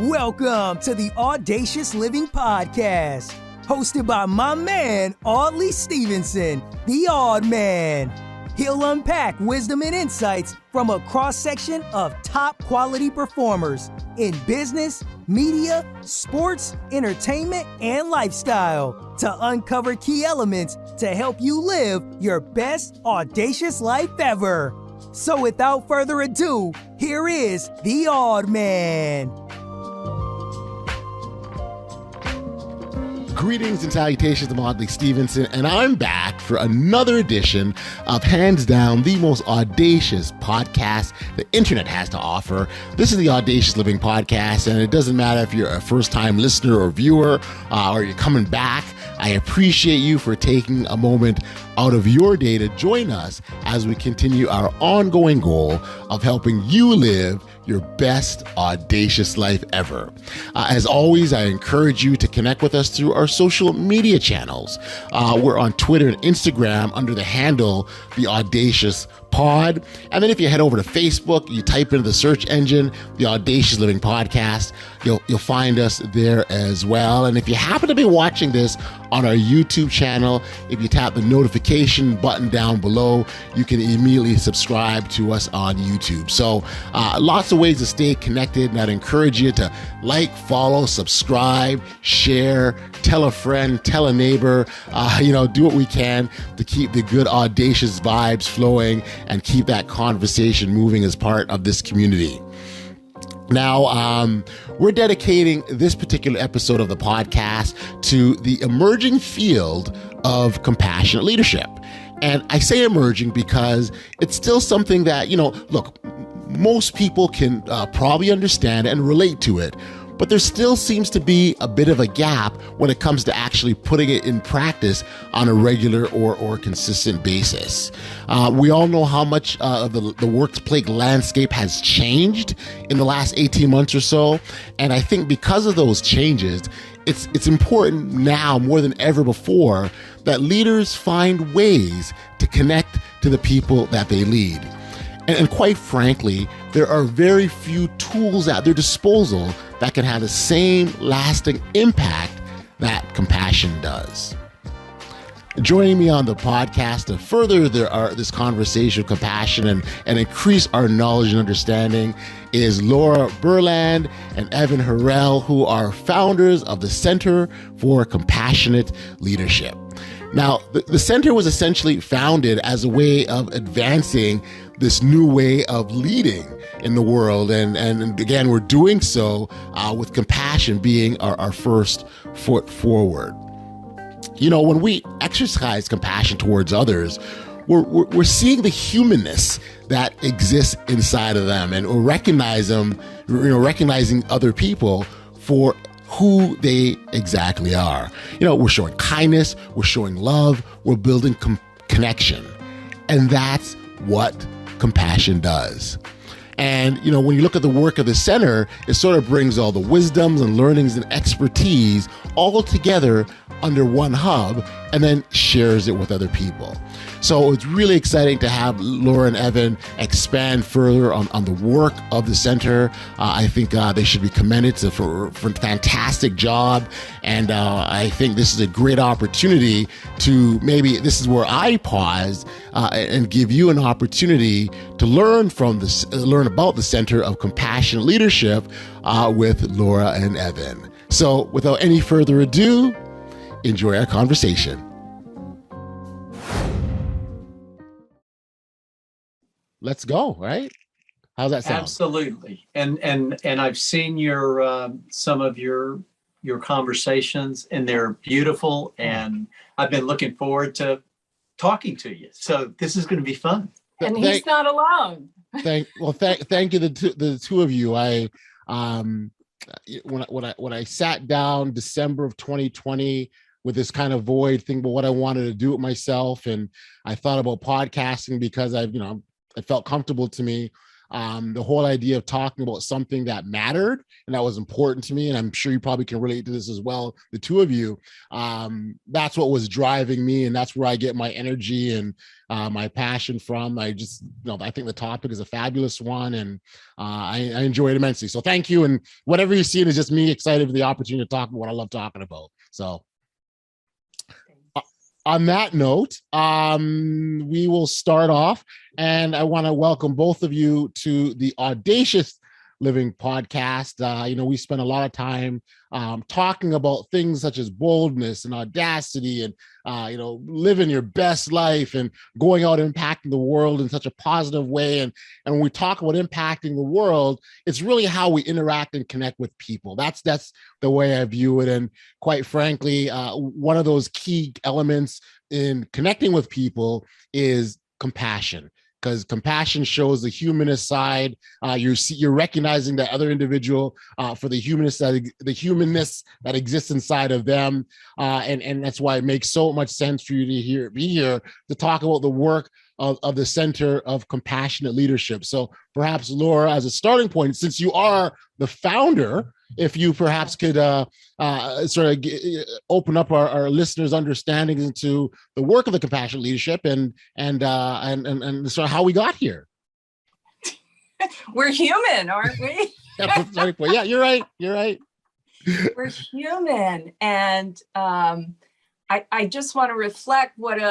Welcome to the Audacious Living Podcast, hosted by my man, Audley Stevenson, the Odd Man. He'll unpack wisdom and insights from a cross-section of top quality performers in business, media, sports, entertainment, and lifestyle to uncover key elements to help you live your best audacious life ever. So without further ado, here is the Odd Man. Greetings and salutations, I'm Audley Stevenson, and I'm back for another edition of hands down the most audacious podcast the internet has to offer. This is the Audacious Living Podcast, and it doesn't matter if you're a first-time listener or viewer or you're coming back. I appreciate you for taking a moment out of your day to join us as we continue our ongoing goal of helping you live your best audacious life ever. As always, I encourage you to connect with us through our social media channels. We're on Twitter and Instagram under the handle The Audacious Pod. And then if you head over to Facebook, you type into the search engine, The Audacious Living Podcast, you'll find us there as well. And if you happen to be watching this on our YouTube channel, if you tap the notification button down below, you can immediately subscribe to us on YouTube. So lots of ways to stay connected, and I'd encourage you to like, follow, subscribe, share, tell a friend, tell a neighbor, do what we can to keep the good audacious vibes flowing and keep that conversation moving as part of this community. Now, we're dedicating this particular episode of the podcast to the emerging field of compassionate leadership. And I say emerging because it's still something that, look, most people can probably understand and relate to it, but there still seems to be a bit of a gap when it comes to actually putting it in practice on a regular or consistent basis. We all know how much of the workplace landscape has changed in the last 18 months or so, and I think because of those changes, it's important now more than ever before that leaders find ways to connect to the people that they lead. And quite frankly, there are very few tools at their disposal that can have the same lasting impact that compassion does. Joining me on the podcast to further this conversation of compassion and increase our knowledge and understanding is Laura Berland and Evan Harrell, who are founders of the Center for Compassionate Leadership. Now, the center was essentially founded as a way of advancing this new way of leading in the world. And again, we're doing so with compassion being our first foot forward. When we exercise compassion towards others, we're seeing the humanness that exists inside of them, and we're recognizing other people for who they exactly are. We're showing kindness, we're showing love, we're building connection. And that's what compassion does. And, when you look at the work of the center, it sort of brings all the wisdoms and learnings and expertise all together under one hub and then shares it with other people. So it's really exciting to have Laura and Evan expand further on the work of the center. I think they should be commended for a fantastic job. And I think this is a great opportunity to this is where I pause and give you an opportunity to learn about the Center of Compassionate Leadership with Laura and Evan. So without any further ado, enjoy our conversation. Let's go, right? How's that sound? Absolutely. And I've seen your some of your conversations, and they're beautiful, and I've been looking forward to talking to you. So this is going to be fun. And he's not alone. Thank you, the two of you. When I sat down December of 2020 with this kind of void, thinking about what I wanted to do with myself, and I thought about podcasting because it felt comfortable to me. the whole idea of talking about something that mattered and that was important to me, and I'm sure you probably can relate to this as well, the two of you. That's what was driving me, and that's where I get my energy and my passion from. I just, I think the topic is a fabulous one, and I enjoy it immensely. So thank you. And whatever you're seeing is just me excited for the opportunity to talk about what I love talking about. So on that note, we will start off, and I want to welcome both of you to the Audacious Living podcast. We spend a lot of time talking about things such as boldness and audacity and, living your best life and going out and impacting the world in such a positive way. And when we talk about impacting the world, it's really how we interact and connect with people. That's the way I view it. And quite frankly, one of those key elements in connecting with people is compassion. Because compassion shows the humanist side. You're recognizing that other individual for the humanness that exists inside of them, and that's why it makes so much sense for you to be here to talk about the work of the Center of Compassionate Leadership. So perhaps, Laura, as a starting point, since you are the founder, if you perhaps could open up our listeners' understanding into the work of the Compassionate Leadership and sort of how we got here. We're human, aren't we? Yeah, you're right. We're human. And I just want to reflect what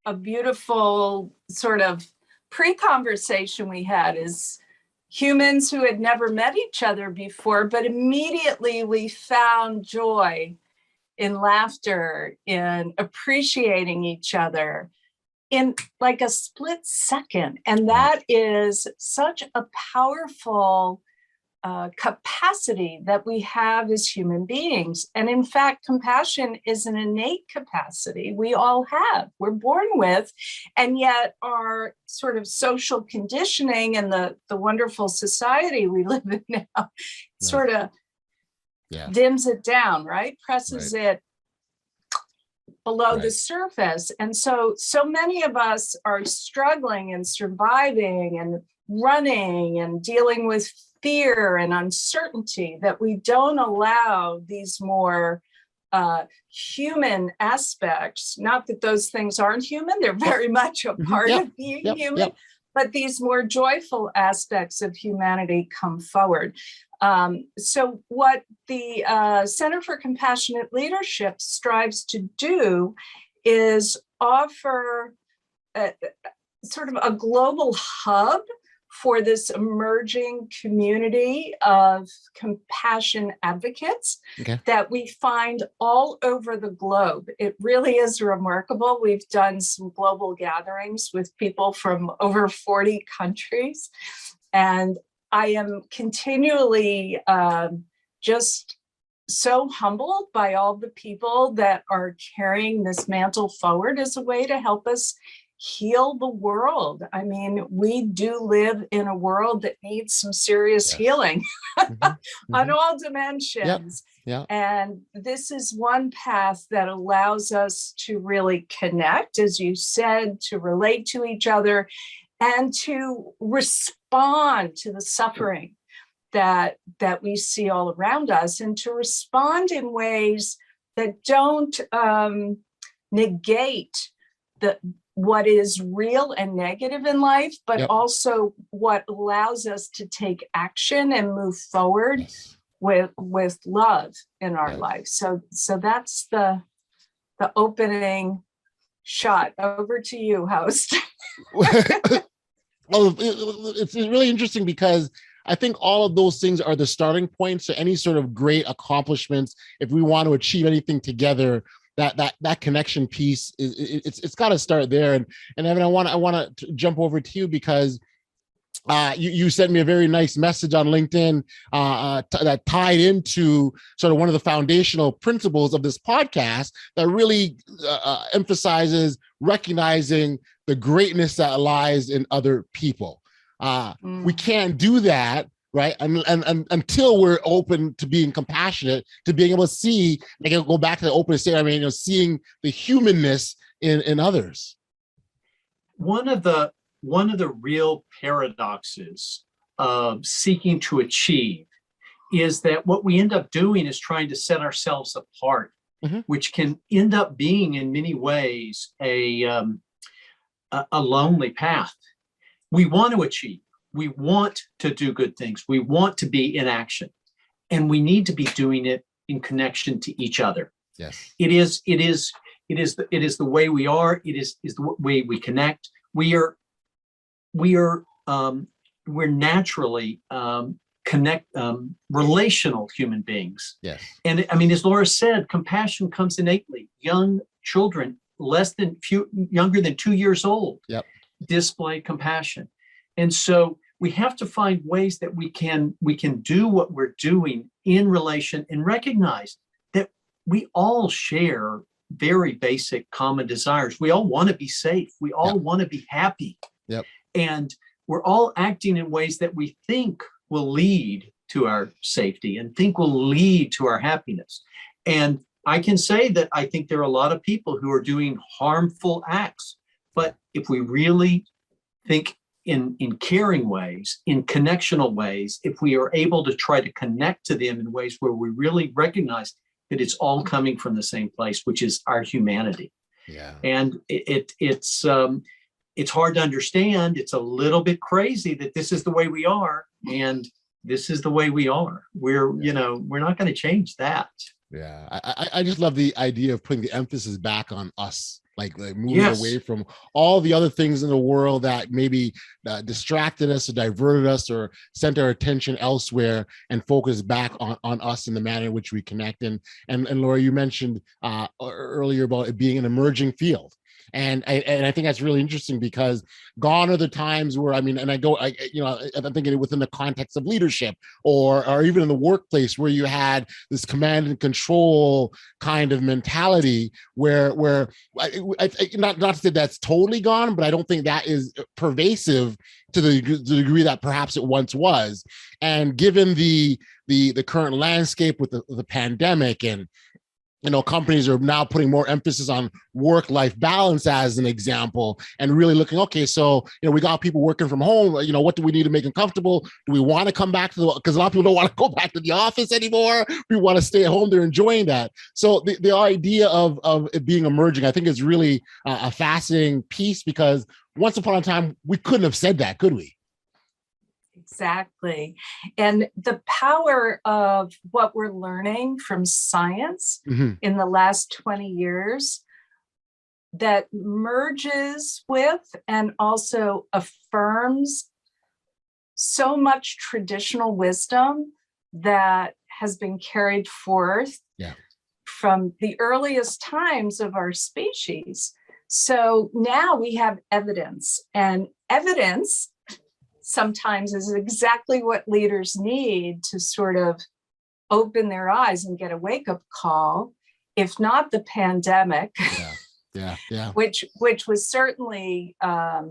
a beautiful sort of pre-conversation we had is humans who had never met each other before, but immediately we found joy in laughter, in appreciating each other in like a split second. And that is such a powerful capacity that we have as human beings. And in fact, compassion is an innate capacity we all have, we're born with, and yet our sort of social conditioning and the wonderful society we live in now sort of dims it down, right? Presses it below the surface. And so many of us are struggling and surviving and running and dealing with fear and uncertainty that we don't allow these more human aspects. Not that those things aren't human, they're very much a part of being human, but these more joyful aspects of humanity come forward. So what the Center for Compassionate Leadership strives to do is offer sort of a global hub for this emerging community of compassion advocates that we find all over the globe. It really is remarkable. We've done some global gatherings with people from over 40 countries, and I am continually just so humbled by all the people that are carrying this mantle forward as a way to help us heal the world. I mean, we do live in a world that needs some serious healing on all dimensions. And this is one path that allows us to really connect, as you said, to relate to each other and to respond to the suffering that we see all around us, and to respond in ways that don't negate what is real and negative in life, but also what allows us to take action and move forward with love in our life. So that's the opening shot. Over to you, host. Well, it's really interesting because I think all of those things are the starting point. So any sort of great accomplishments, if we want to achieve anything together, that connection piece it's got to start there. And Evan, I want to jump over to you because you sent me a very nice message on LinkedIn that tied into sort of one of the foundational principles of this podcast that really emphasizes recognizing the greatness that lies in other people. We can't do that, right? And until we're open to being compassionate, to being able to see, like I'll go back to the open state, I mean, seeing the humanness in others. One of the real paradoxes seeking to achieve is that what we end up doing is trying to set ourselves apart, which can end up being in many ways a lonely path. We want to achieve. We want to do good things. We want to be in action, and we need to be doing it in connection to each other. Yes. It is the way we are. It is the way we connect. We're naturally relational human beings. Yes. And I mean, as Laura said, compassion comes innately. Young children, younger than 2 years old, display compassion. And so we have to find ways that we can do what we're doing in relation and recognize that we all share very basic common desires. We all want to be safe. We all want to be happy. Yep. And we're all acting in ways that we think will lead to our safety and think will lead to our happiness. And I can say that I think there are a lot of people who are doing harmful acts. But if we really think in caring ways, in connectional ways, if we are able to try to connect to them in ways where we really recognize that it's all coming from the same place, which is our humanity. Yeah. And it's hard to understand. It's a little bit crazy that this is the way we are, and this is the way we are. We're not going to change that. Yeah. I just love the idea of putting the emphasis back on us, like moving away from all the other things in the world that maybe distracted us or diverted us or sent our attention elsewhere, and focus back on us in the manner in which we connect. And Laura, you mentioned earlier about it being an emerging field. And I think that's really interesting, because gone are the times where, I'm thinking within the context of leadership or even in the workplace, where you had this command and control kind of mentality where not to say that's totally gone, but I don't think that is pervasive to the degree that perhaps it once was. And given the current landscape with the pandemic, and companies are now putting more emphasis on work-life balance as an example, and really looking, okay, so, we got people working from home, what do we need to make them comfortable? Do we want to come back because a lot of people don't want to go back to the office anymore. We want to stay at home. They're enjoying that. So the idea of it being emerging, I think, is really a fascinating piece, because once upon a time, we couldn't have said that, could we? Exactly. And the power of what we're learning from science in the last 20 years that merges with and also affirms so much traditional wisdom that has been carried forth from the earliest times of our species. So now we have evidence, and evidence sometimes is exactly what leaders need to sort of open their eyes and get a wake-up call, if not the pandemic, which was certainly a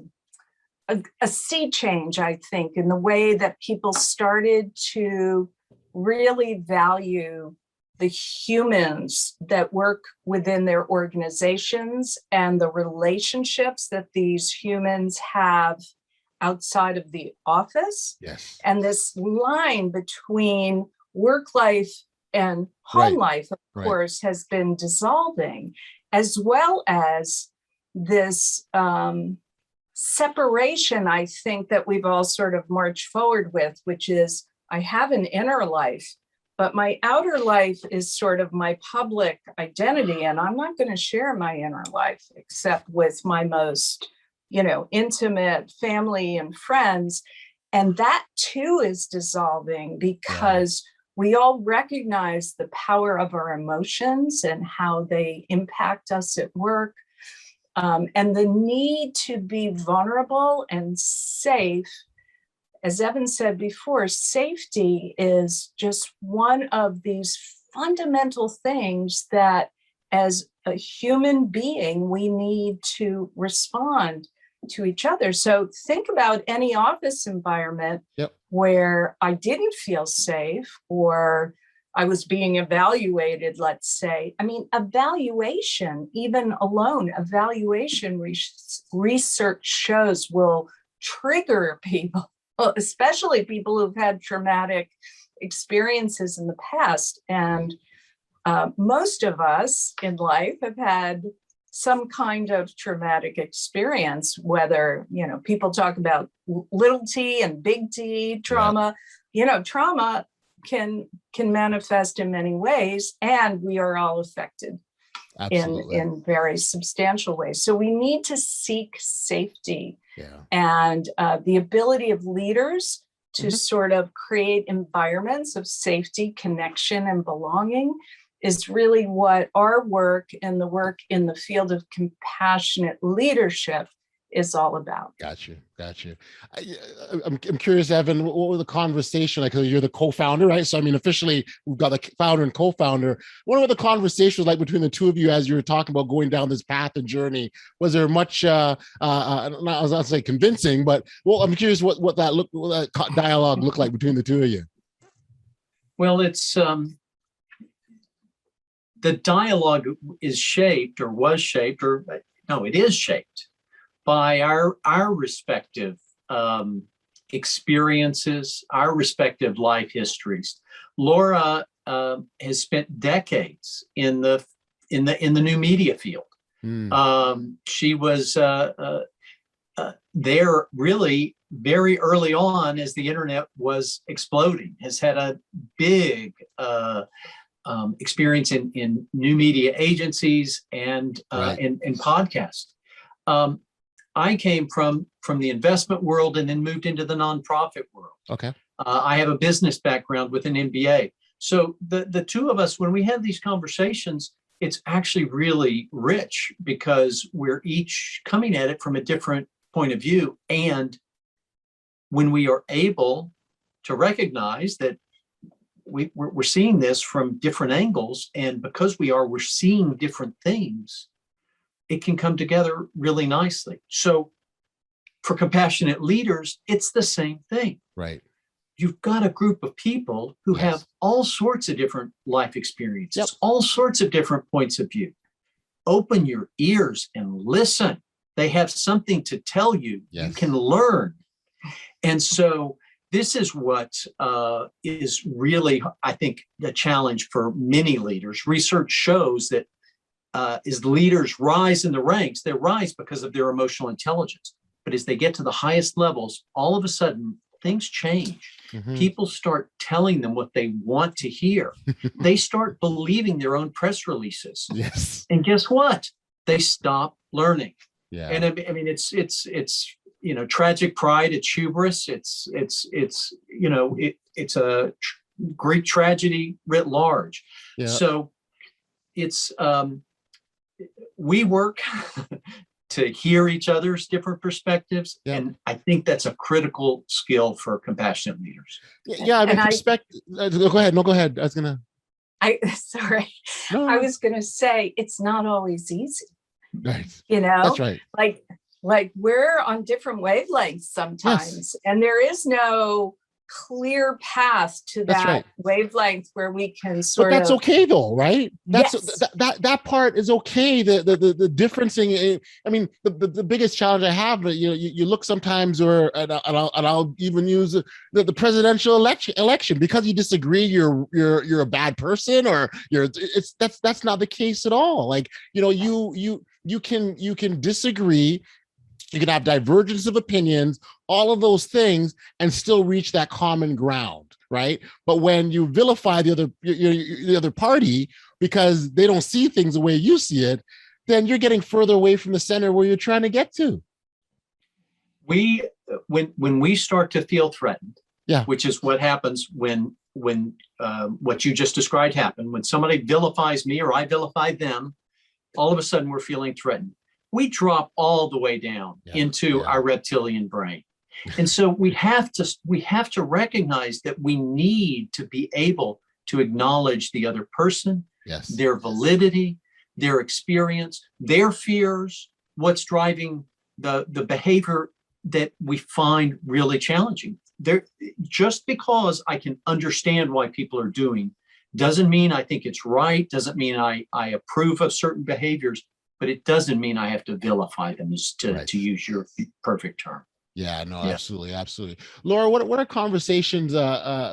sea change, I think, in the way that people started to really value the humans that work within their organizations and the relationships that these humans have outside of the office. Yes. And this line between work life and home life, of course, has been dissolving, as well as this separation, I think, that we've all sort of marched forward with, which is I have an inner life, but my outer life is sort of my public identity, and I'm not going to share my inner life except with my most intimate family and friends. And that too is dissolving, because we all recognize the power of our emotions and how they impact us at work, and the need to be vulnerable and safe. As Evan said before, safety is just one of these fundamental things that as a human being, we need to respond to each other. So think about any office environment where I didn't feel safe, or I was being evaluated, let's say. I mean, evaluation, even alone, evaluation research shows will trigger people Well, especially people who've had traumatic experiences in the past. And most of us in life have had some kind of traumatic experience, whether, people talk about little t and big T trauma. Trauma can manifest in many ways, and we are all affected in very substantial ways. So we need to seek safety and the ability of leaders to sort of create environments of safety, connection, and belonging is really what our work and the work in the field of compassionate leadership is all about. Got you. I'm curious, Evan, what was the conversation like? 'Cause you're the co-founder, right? So, I mean, officially, we've got the founder and co-founder. What were the conversations like between the two of you as you were talking about going down this path and journey? Was there much, I was not say convincing, but I'm curious what that dialogue looked like between the two of you. Well, it's the dialogue is shaped, or was shaped, or no, it is shaped by our respective experiences, our respective life histories. Laura has spent decades in the new media field. She was there really very early on as the internet was exploding. Has had a big experience in new media agencies and podcasts. I came from the investment world and then moved into the nonprofit world. Okay. I have a business background with an MBA. So the two of us, when we have these conversations, it's actually really rich because we're each coming at it from a different point of view. And when we are able to recognize that we're seeing this from different angles, and because we're seeing different things, it can come together really nicely. So for compassionate leaders, it's the same thing. Right. You've got a group of people who have all sorts of different life experiences, all sorts of different points of view. Open your ears and listen. They have something to tell you. You can learn. And so this is what is really, I think, the challenge for many leaders. Research shows that as leaders rise in the ranks, they rise because of their emotional intelligence. But as they get to the highest levels, all of a sudden, things change. People start telling them what they want to hear. They start believing their own press releases. And guess what? They stop learning. And I mean, it's tragic pride. It's hubris. It's a great tragedy writ large. So it's we work to hear each other's different perspectives. And I think that's a critical skill for compassionate leaders. I mean, go ahead. No, go ahead. I was going to say it's not always easy. Right. That's right. Like we're on different wavelengths sometimes, and there is no clear path to that wavelength where we can but that's okay though, right? That part is okay. The differencing, I mean, the biggest challenge I have, you look sometimes, and I'll even use the presidential election, because you disagree, you're a bad person, or that's not the case at all. Like, you can disagree. You can have divergence of opinions, all of those things, and still reach that common ground, right? But when you vilify the other party because they don't see things the way you see it, then you're getting further away from the center where you're trying to get to. When we start to feel threatened, which is what happens when what you just described happened, when somebody vilifies me or I vilify them, all of a sudden we're feeling threatened. We drop all the way down into our reptilian brain. And so we have to recognize that we need to be able to acknowledge the other person, their validity, their experience, their fears, what's driving the behavior that we find really challenging. Just because I can understand why people are doing doesn't mean I think it's right, doesn't mean I approve of certain behaviors. But it doesn't mean I have to vilify them, to use your perfect term. Yeah, no, Yeah. absolutely, absolutely. Laura, what are conversations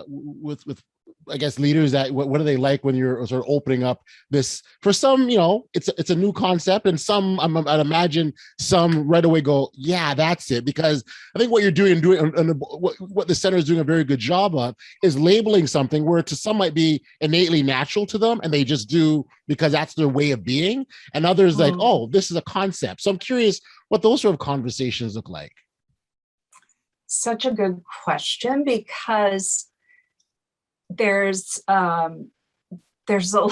with I guess leaders that what are they like when you're sort of opening up this? For some, it's a new concept, and some I'd imagine some right away go, yeah, that's it, because I think what you're doing and what the center is doing a very good job of is labeling something where to some might be innately natural to them, and they just do because that's their way of being, and others like, oh, this is a concept. So I'm curious what those sort of conversations look like. Such a good question, because there's a lot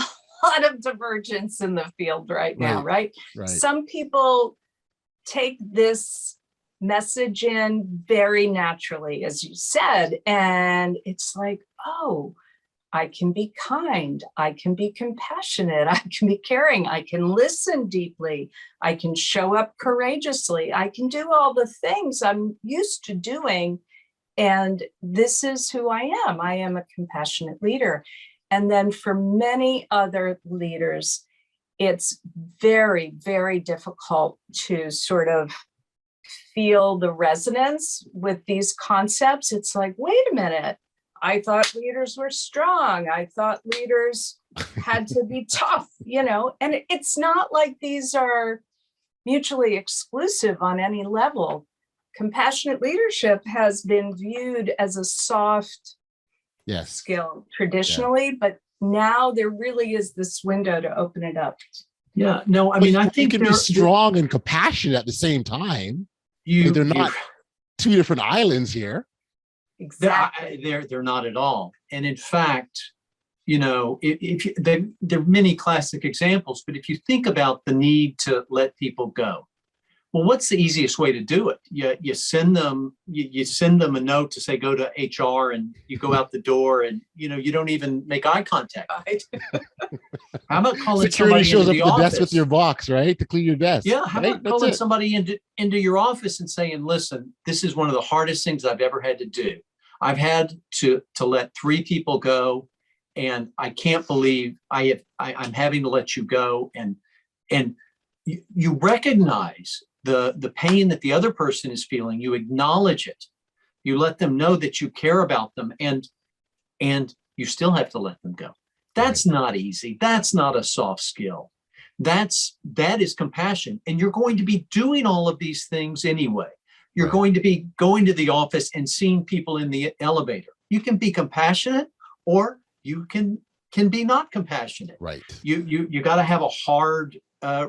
of divergence in the field right now, right? Right. Some people take this message in very naturally, as you said, and it's like, oh, I can be kind, I can be compassionate, I can be caring, I can listen deeply, I can show up courageously, I can do all the things I'm used to doing. And this is who I am. I am a compassionate leader. And then for many other leaders, it's very, very difficult to sort of feel the resonance with these concepts. It's like, wait a minute, I thought leaders were strong. I thought leaders had to be tough, and it's not like these are mutually exclusive on any level. Compassionate leadership has been viewed as a soft skill traditionally, but now there really is this window to open it up. Yeah, no, I mean, I think you can be strong and compassionate at the same time. They're not two different islands here. Exactly. They're not at all. And in fact, there are many classic examples, but if you think about the need to let people go, well, what's the easiest way to do it? You send them a note to say go to HR, and you go out the door, and you don't even make eye contact. Right? How about calling security somebody shows into up the at the office desk with your box, right, to clean your desk? Yeah, how right? about calling somebody into your office and saying, listen, this is one of the hardest things I've ever had to do. I've had to let 3 people go, and I can't believe I'm having to let you go. And you recognize the pain that the other person is feeling. You acknowledge it. You let them know that you care about them, and you still have to let them go. That's not easy. That's not a soft skill. That is compassion. And you're going to be doing all of these things anyway. You're going to be going to the office and seeing people in the elevator. You can be compassionate, or you can be not compassionate. Right. You got to have a hard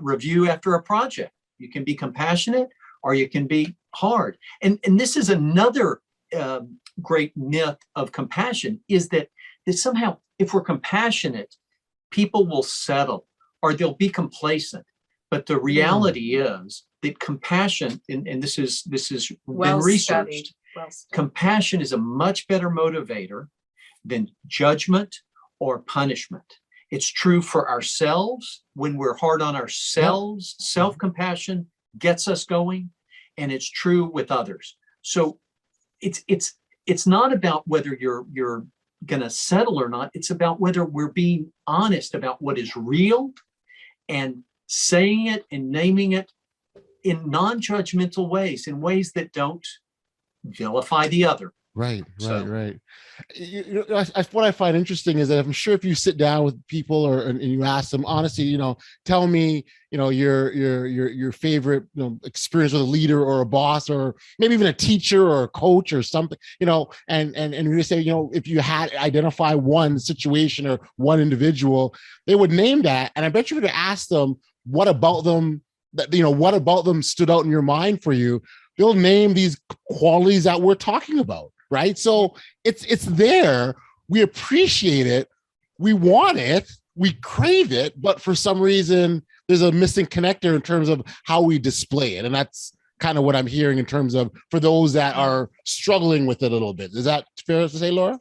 review after a project. You can be compassionate, or you can be hard. And this is another great myth of compassion, is that somehow if we're compassionate, people will settle or they'll be complacent. But the reality is that compassion, and this is been researched, compassion is a much better motivator than judgment or punishment. It's true for ourselves. When we're hard on ourselves, self-compassion gets us going, and it's true with others. So it's not about whether you're going to settle or not. It's about whether we're being honest about what is real and saying it and naming it in non-judgmental ways, in ways that don't vilify the other. Right. What I find interesting is that I'm sure if you sit down with people and you ask them honestly, tell me, your favorite, experience with a leader or a boss, or maybe even a teacher or a coach or something, and you say, if you had identify one situation or one individual, they would name that. And I bet you could ask them, what about them stood out in your mind for you? They'll name these qualities that we're talking about. Right. So it's there. We appreciate it. We want it. We crave it. But for some reason, there's a missing connector in terms of how we display it. And that's kind of what I'm hearing in terms of for those that are struggling with it a little bit. Is that fair to say, Laura?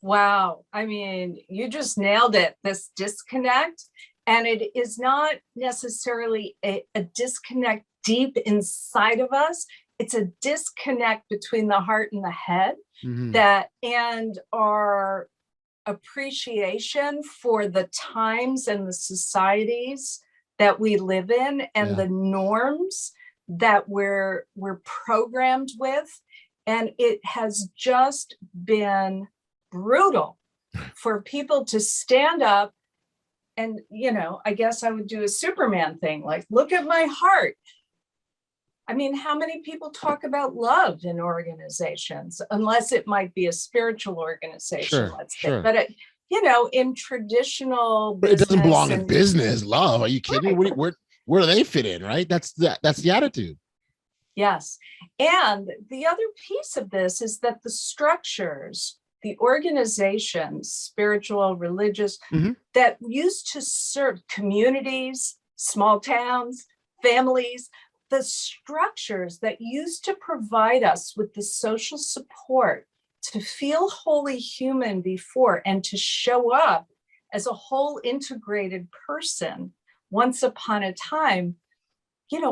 Wow. I mean, you just nailed it. This disconnect. And it is not necessarily a disconnect deep inside of us. It's a disconnect between the heart and the head, and our appreciation for the times and the societies that we live in, and the norms that we're programmed with, and it has just been brutal for people to stand up and, I guess I would do a Superman thing, like, look at my heart. I mean, how many people talk about love in organizations, unless it might be a spiritual organization, let's say. But in traditional business, it doesn't belong in and business. Love? Are you kidding? Right. Where do they fit in? Right? That's the attitude. Yes. And the other piece of this is that the structures, the organizations, spiritual, religious, that used to serve communities, small towns, families, the structures that used to provide us with the social support to feel wholly human before and to show up as a whole integrated person once upon a time,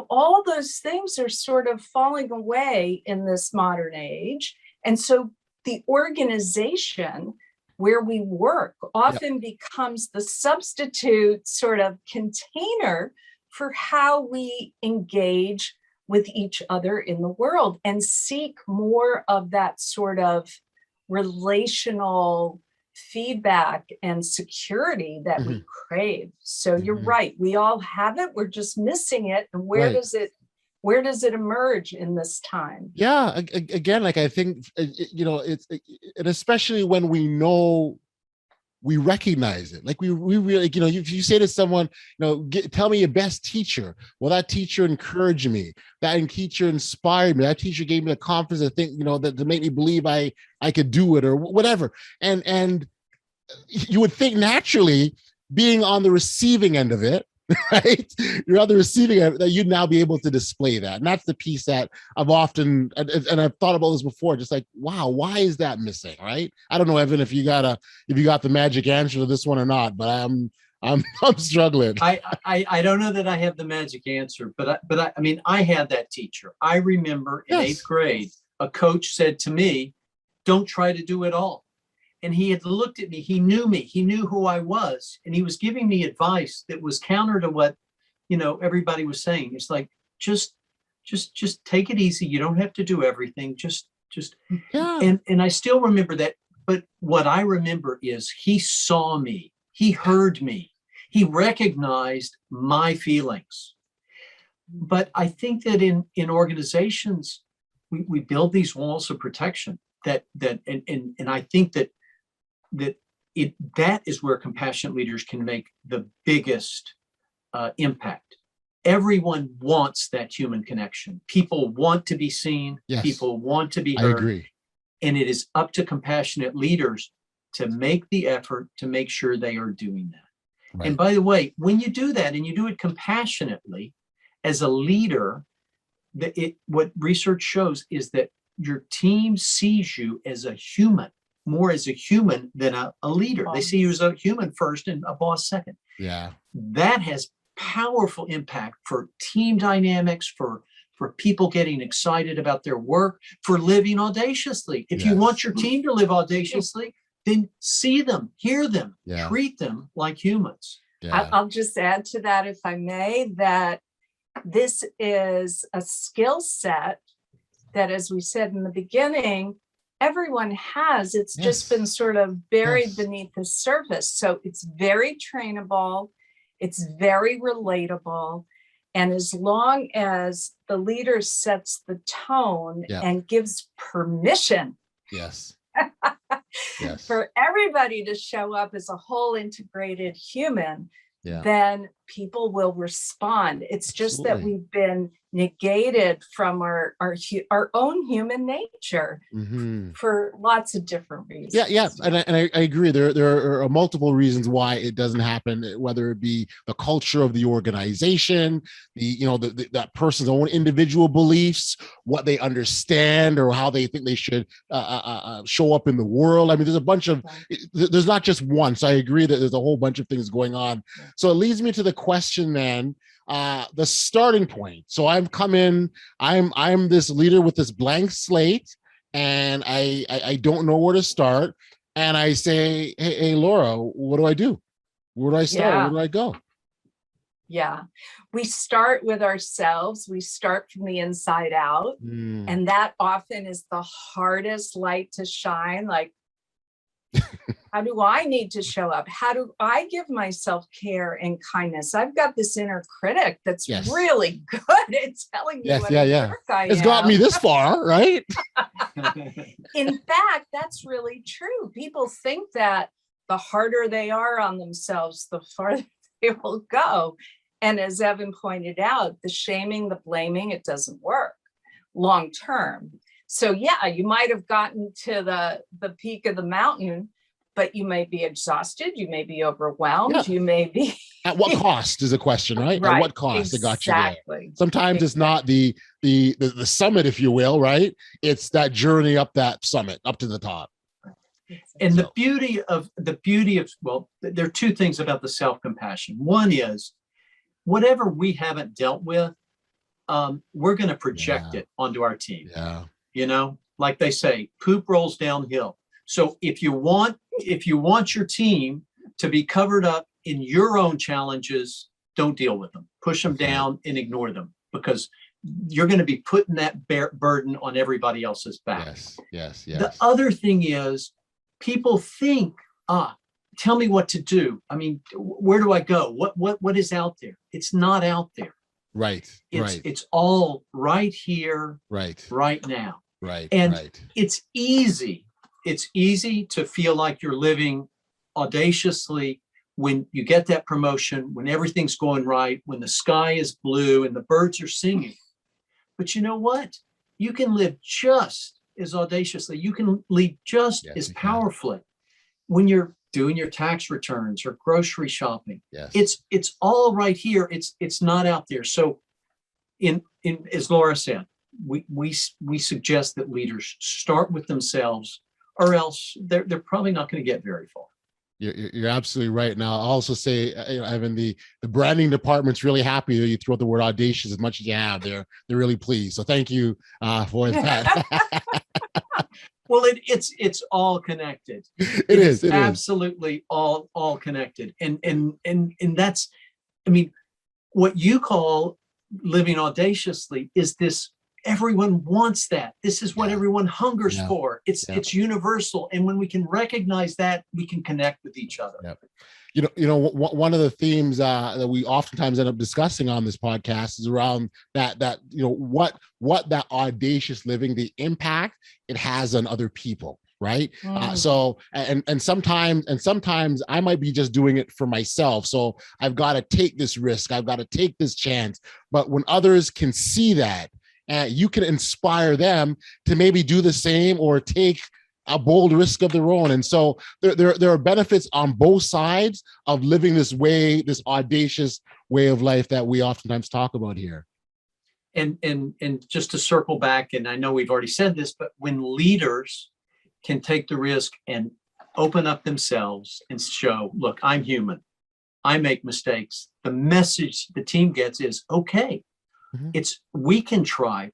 all those things are sort of falling away in this modern age. And so the organization where we work often becomes the substitute sort of container for how we engage with each other in the world and seek more of that sort of relational feedback and security that we crave. So you're right, we all have it, we're just missing it. And where does it emerge in this time? Yeah, again, like I think it's and especially when we know, we recognize it. Like we really, if you say to someone, tell me your best teacher. Well, that teacher encouraged me. That teacher inspired me. That teacher gave me the confidence to think, that to make me believe I could do it or whatever. And you would think naturally, being on the receiving end of it, right? You're on the receiving end, that you'd now be able to display that. And that's the piece that I've often, and I've thought about this before, just like, wow, why is that missing, right? I don't know, Evan, if you got the magic answer to this one or not, but I'm struggling. I don't know that I have the magic answer, but I had that teacher. I remember in 8th grade, a coach said to me, don't try to do it all. And he had looked at me, he knew who I was, and he was giving me advice that was counter to what, everybody was saying. It's like, just take it easy. You don't have to do everything. Just, and I still remember that. But what I remember is he saw me, he heard me, he recognized my feelings. But I think that in organizations, we build these walls of protection and I think that is where compassionate leaders can make the biggest impact. Everyone wants that human connection. People want to be seen. Yes. People want to be heard. I agree. And it is up to compassionate leaders to make the effort to make sure they are doing that. Right. And by the way, when you do that and you do it compassionately, as a leader, what research shows is that your team sees you as a human, more as a human than a leader. They see you as a human first and a boss second. Yeah. That has powerful impact for team dynamics, for people getting excited about their work, for living audaciously. If you want your team to live audaciously, then see them, hear them, treat them like humans. Yeah. I'll just add to that, if I may, that this is a skill set that, as we said in the beginning, everyone has. It's just been sort of buried beneath the surface. So it's very trainable. It's very relatable. And as long as the leader sets the tone and gives permission for everybody to show up as a whole integrated human, then people will respond. It's just that we've been negated from our own human nature for lots of different reasons. And I agree. There are multiple reasons why it doesn't happen, whether it be the culture of the organization, that person's own individual beliefs, what they understand, or how they think they should show up in the world. I mean, there's a bunch of, there's not just one. So I agree that there's a whole bunch of things going on. So it leads me to the question then, the starting point. So I've come in, I'm this leader with this blank slate, and I don't know where to start. And I say, hey, Laura, what do I do? Where do I start? Where do I go? Yeah. We start with ourselves. We start from the inside out. Mm. And that often is the hardest light to shine. Like, how do I need to show up? How do I give myself care and kindness? I've got this inner critic that's Yes. really good at telling me Yes, what yeah, a yeah. jerk I It's am. got me this far, right? In fact, that's really true. People think that the harder they are on themselves, the farther they will go. And as Evan pointed out, the shaming, the blaming, it doesn't work long term. So yeah, you might have gotten to the peak of the mountain, but you may be exhausted, you may be overwhelmed, Yeah. you may be At what cost is a question, right? right. At what cost it got you there? Exactly. Sometimes it's not the summit, if you will, right? It's that journey up that summit, up to the top. And the beauty of well, there are two things about the self-compassion. One is whatever we haven't dealt with, we're going to project it onto our team. Yeah. You know, like they say, poop rolls downhill. So if you want your team to be covered up in your own challenges, don't deal with them. Push them down and ignore them, because you're going to be putting that burden on everybody else's back. Yes. The other thing is, people think, tell me what to do. I mean, where do I go? What is out there? It's not out there. Right. It's all right here, right now. And it's easy. It's easy to feel like you're living audaciously when you get that promotion, when everything's going right, when the sky is blue and the birds are singing. But you know what? You can live just as audaciously. You can lead just as powerfully when you're doing your tax returns or grocery shopping. It's all right here. It's not out there. So in as Laura said, we suggest that leaders start with themselves, or else they're probably not going to get very far. You're absolutely right. Now, I'll also say, Evan, the branding department's really happy that you throw the word audacious as much as you have. They're really pleased. So thank you for that. Well, it's all connected. It is absolutely all connected. And that's, I mean, what you call living audaciously is this. Everyone wants that. This is what everyone hungers for. It's universal. And when we can recognize that, we can connect with each other. You know, one of the themes that we oftentimes end up discussing on this podcast is around that you know, what that audacious living, the impact it has on other people. Right. So and sometimes I might be just doing it for myself. So I've got to take this risk. I've got to take this chance. But when others can see that, you can inspire them to maybe do the same or take a bold risk of their own. And so there are benefits on both sides of living this audacious way of life that we oftentimes talk about here. And just to circle back, and I know we've already said this, but when leaders can take the risk and open up themselves and show, look, I'm human, I make mistakes, the message the team gets is, okay, we can try,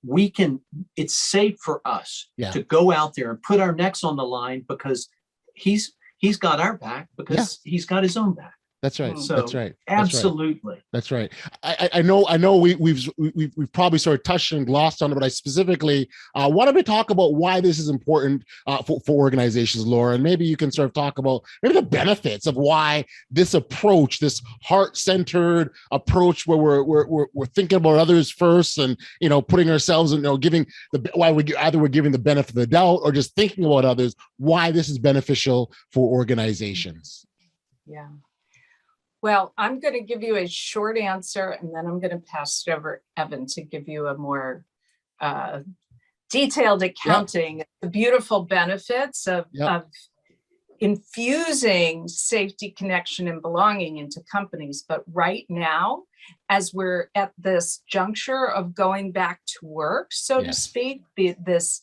it's safe for us to go out there and put our necks on the line, because he's got our back, because he's got his own back. That's right. So, that's right. Absolutely. That's right. I know we've probably sort of touched and glossed on it, but I specifically wanted to talk about why this is important for organizations, Laura, and maybe you can sort of talk about maybe the benefits of why this approach, this heart-centered approach, where we're thinking about others first, and putting ourselves in, giving why we're giving the benefit of the doubt or just thinking about others, why this is beneficial for organizations. Yeah. Well, I'm going to give you a short answer, and then I'm going to pass it over to Evan to give you a more detailed accounting. The beautiful benefits of infusing safety, connection, and belonging into companies. But right now, as we're at this juncture of going back to work, so to speak, be it this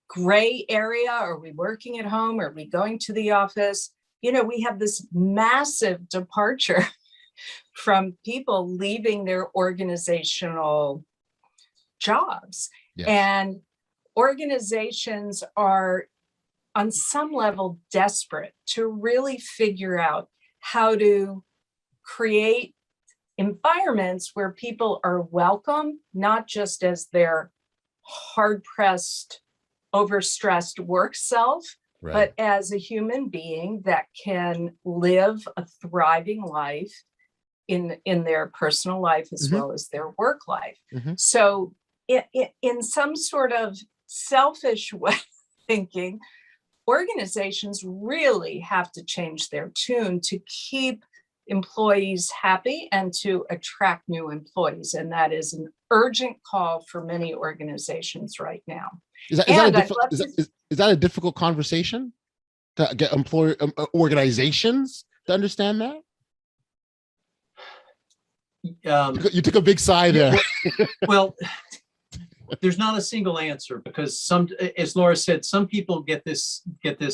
gray area, are we working at home? Are we going to the office? We have this massive departure from people leaving their organizational jobs. And organizations are, on some level, desperate to really figure out how to create environments where people are welcome, not just as their hard-pressed, overstressed work self, Right. but as a human being that can live a thriving life in their personal life as well as their work life. So in some sort of selfish way of thinking, organizations really have to change their tune to keep employees happy and to attract new employees. And that is an urgent call for many organizations right now. Is that a difficult conversation to get organizations to understand that? You took a big sigh there. Well, there's not a single answer because as Laura said, some people get this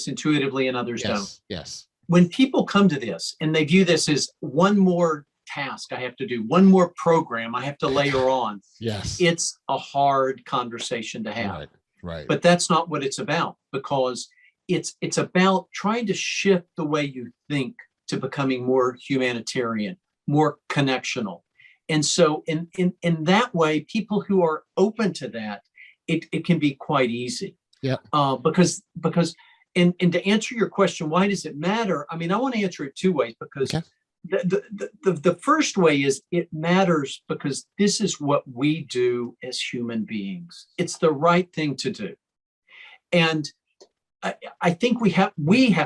intuitively and others don't. Yes. When people come to this and they view this as one more task I have to do, one more program I have to layer on, yes, it's a hard conversation to have. Right. But that's not what it's about, because it's about trying to shift the way you think to becoming more humanitarian, more connectional. And so in that way, people who are open to that, it can be quite easy. Yeah. Because and to answer your question, why does it matter? I mean, I want to answer it two ways, because the first way is it matters because this is what we do as human beings. It's the right thing to do. And I think we have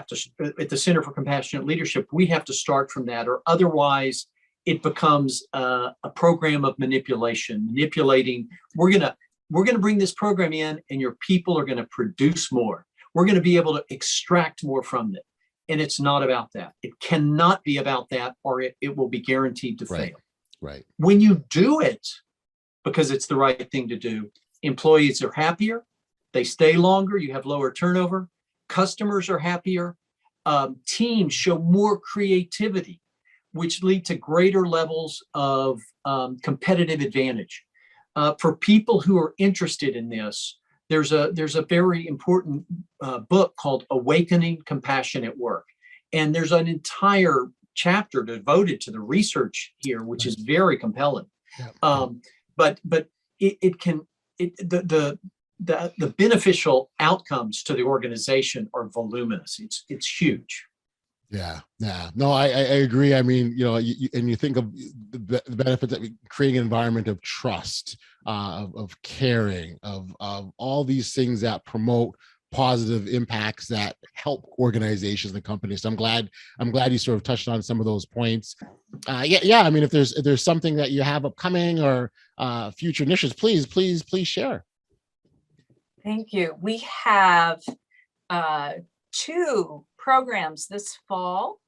to, at the Center for Compassionate Leadership, we have to start from that, or otherwise it becomes a program of manipulating. We're gonna bring this program in, and your people are gonna produce more. We're gonna be able to extract more from it. And it's not about that. It cannot be about that, or it will be guaranteed to fail. Right. When you do it because it's the right thing to do, employees are happier, they stay longer, you have lower turnover, customers are happier, teams show more creativity, which lead to greater levels of competitive advantage. For people who are interested in this, there's a very important book called Awakening Compassion at Work. And there's an entire chapter devoted to the research here, which is very compelling. But the beneficial outcomes to the organization are voluminous. It's huge. Yeah. No, I agree. I mean, you think of the benefits of creating an environment of trust, of caring, of all these things that promote positive impacts that help organizations and companies. So I'm glad you sort of touched on some of those points. Yeah. I mean, if there's something that you have upcoming or future initiatives, please share. Thank you. We have 2 programs this fall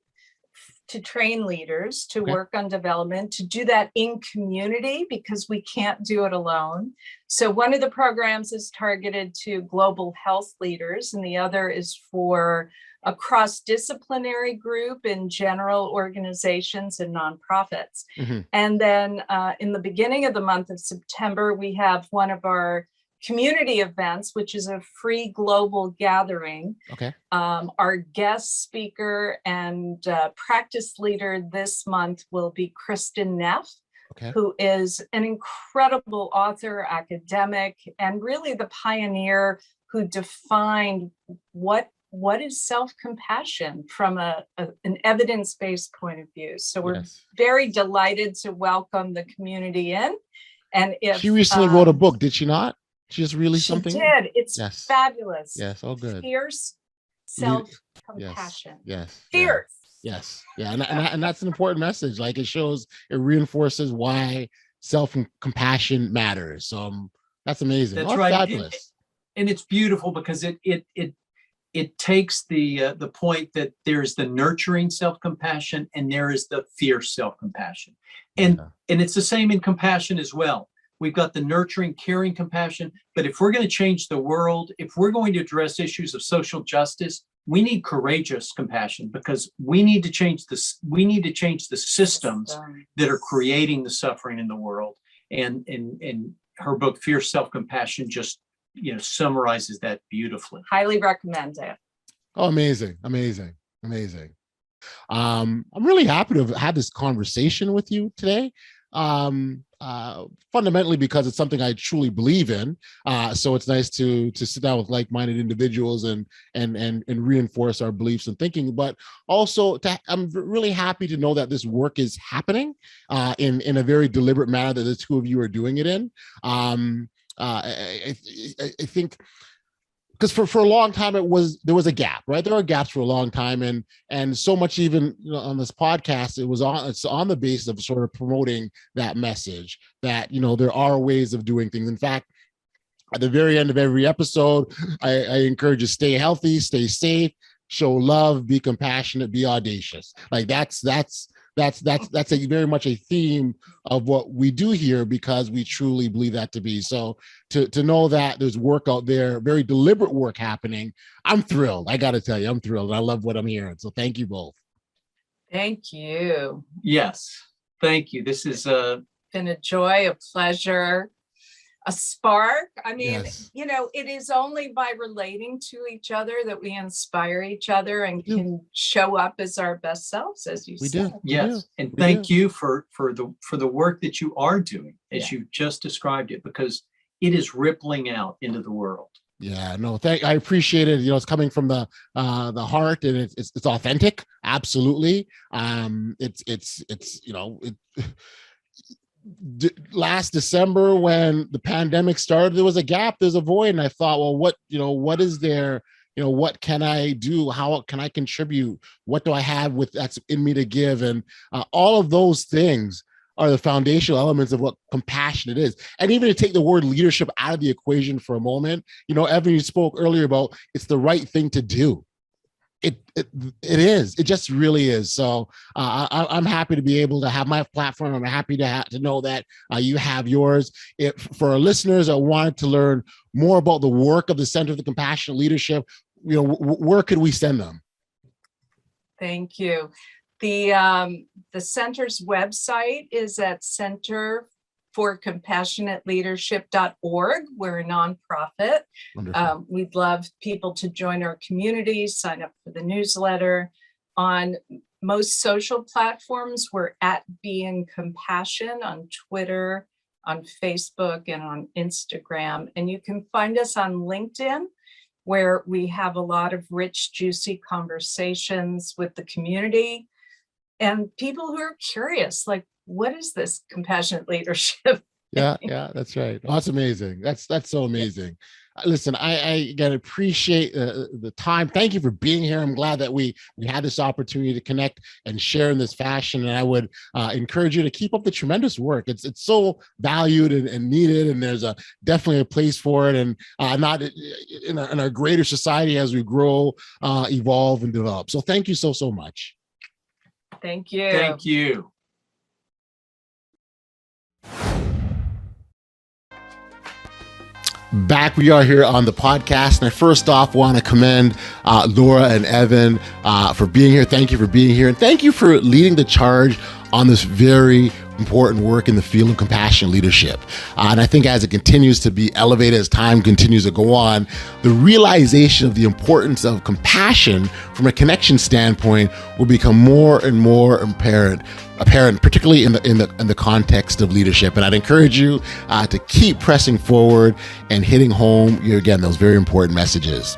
to train leaders to work on development, to do that in community, because we can't do it alone. So one of the programs is targeted to global health leaders, and the other is for a cross-disciplinary group in general organizations and nonprofits. And then in the beginning of the month of September, we have one of our community events, which is a free global gathering. Our guest speaker and practice leader this month will be Kristen Neff, who is an incredible author, academic, and really the pioneer who defined what is self-compassion from an evidence-based point of view. So we're very delighted to welcome the community in. And if she recently wrote a book, did she not? She just released something? She did. It's fabulous. Yes, all good. Fierce self-compassion. Yes. Fierce. Yes. Yeah. And that's an important message. Like it reinforces why self-compassion matters. So that's amazing. That's right. Fabulous. And it's beautiful because it takes the point that there's the nurturing self-compassion and there is the fierce self-compassion. And it's the same in compassion as well. We've got the nurturing, caring compassion. But if we're going to change the world, if we're going to address issues of social justice, we need courageous compassion, because we need to change this. We need to change the systems that are creating the suffering in the world. And her book, Fierce Self-Compassion, just summarizes that beautifully. Highly recommend it. Oh, amazing. I'm really happy to have had this conversation with you today. Fundamentally because it's something I truly believe in. So it's nice to sit down with like-minded individuals and reinforce our beliefs and thinking. But also, I'm really happy to know that this work is happening in a very deliberate manner that the two of you are doing it in. I think. Because for a long time there was a gap, right? There are gaps for a long time, and so much even on this podcast, it's on the basis of sort of promoting that message that there are ways of doing things. In fact, at the very end of every episode, I encourage you to stay healthy, stay safe, show love, be compassionate, be audacious. Like that's a very much a theme of what we do here because we truly believe that to be. So to know that there's work out there, very deliberate work happening, I'm thrilled. I got to tell you, I'm thrilled. I love what I'm hearing. So thank you both. Thank you. Yes, thank you. This is been a joy, a pleasure, a spark. I mean, Yes. it is only by relating to each other that we inspire each other and can show up as our best selves, as you said. Yes, and thank you for the work that you are doing, as you just described it, because it is rippling out into the world. Yeah, no, I appreciate it. It's coming from the heart, and it's authentic. Absolutely. Last December when the pandemic started, there was a gap, there's a void, and I thought, well, what is there? What can I do? How can I contribute? What do I have that's in me to give? And all of those things are the foundational elements of what compassionate is. And even to take the word leadership out of the equation for a moment, Evan, you spoke earlier about it's the right thing to do. It is. It just really is. So I'm happy to be able to have my platform. I'm happy to know that you have yours. For our listeners that wanted to learn more about the work of the Center for the Compassionate Leadership, where could we send them? Thank you. The center's website is at centerforcompassionateleadership.org. We're a nonprofit. We'd love people to join our community, sign up for the newsletter. On most social platforms, we're at Being Compassion on Twitter, on Facebook, and on Instagram. And you can find us on LinkedIn, where we have a lot of rich, juicy conversations with the community and people who are curious, like, what is this compassionate leadership? Yeah, that's right. Oh, that's amazing. That's so amazing. Listen, I again appreciate the time. Thank you for being here. I'm glad that we had this opportunity to connect and share in this fashion. And I would encourage you to keep up the tremendous work. It's so valued and needed, and there's definitely a place for it. And not in our greater society as we grow, evolve, and develop. So thank you so much. Thank you. Thank you. Back we are here on the podcast, and I first off want to commend Laura and Evan for being here. Thank you for being here, and thank you for leading the charge on this very important work in the field of compassionate leadership. And I think as it continues to be elevated, as time continues to go on, the realization of the importance of compassion from a connection standpoint will become more and more apparent, particularly in the context of leadership. And I'd encourage you to keep pressing forward and hitting home, again, those very important messages.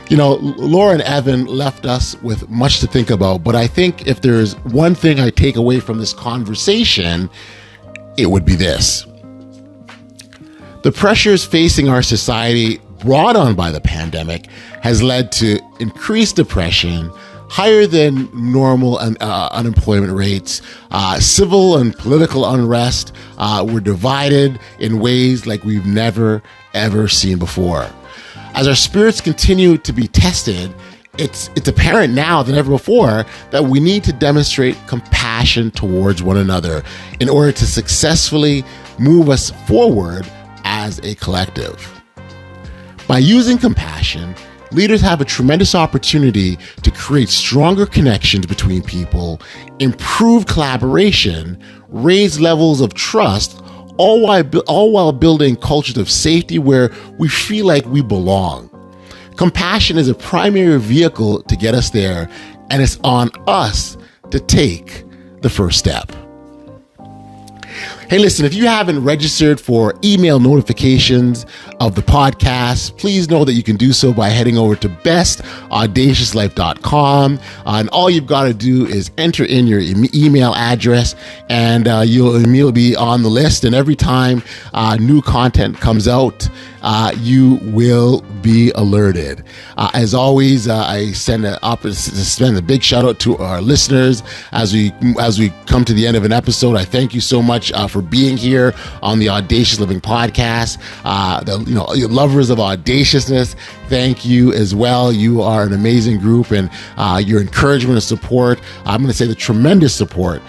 Laura and Evan left us with much to think about, but I think if there's one thing I take away from this conversation, it would be this. The pressures facing our society brought on by the pandemic has led to increased depression, higher than normal unemployment rates, civil and political unrest. We're divided in ways like we've never, ever seen before. As our spirits continue to be tested, it's apparent now than ever before that we need to demonstrate compassion towards one another in order to successfully move us forward as a collective. By using compassion, leaders have a tremendous opportunity to create stronger connections between people, improve collaboration, raise levels of trust, all while building cultures of safety where we feel like we belong. Compassion is a primary vehicle to get us there, and it's on us to take the first step. Hey, listen, if you haven't registered for email notifications of the podcast, please know that you can do so by heading over to bestaudaciouslife.com. And all you've got to do is enter in your email address, and you'll immediately be on the list. And every time new content comes out, you will be alerted. As always, I send a big shout out to our listeners as we come to the end of an episode. I thank you so much for being here on the Audacious Living Podcast. Lovers of audaciousness, thank you as well. You are an amazing group, and your encouragement and support, I'm going to say the tremendous support,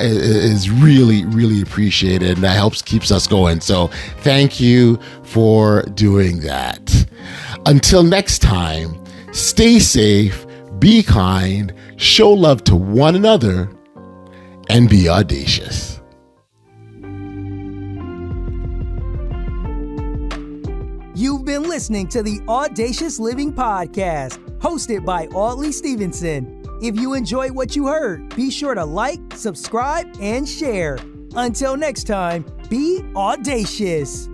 is really, really appreciated, and that keeps us going. So thank you for doing that. Until next time, stay safe, be kind, show love to one another, and be audacious. You've been listening to the Audacious Living Podcast, hosted by Audley Stevenson. If you enjoyed what you heard, be sure to like, subscribe, and share. Until next time, be audacious.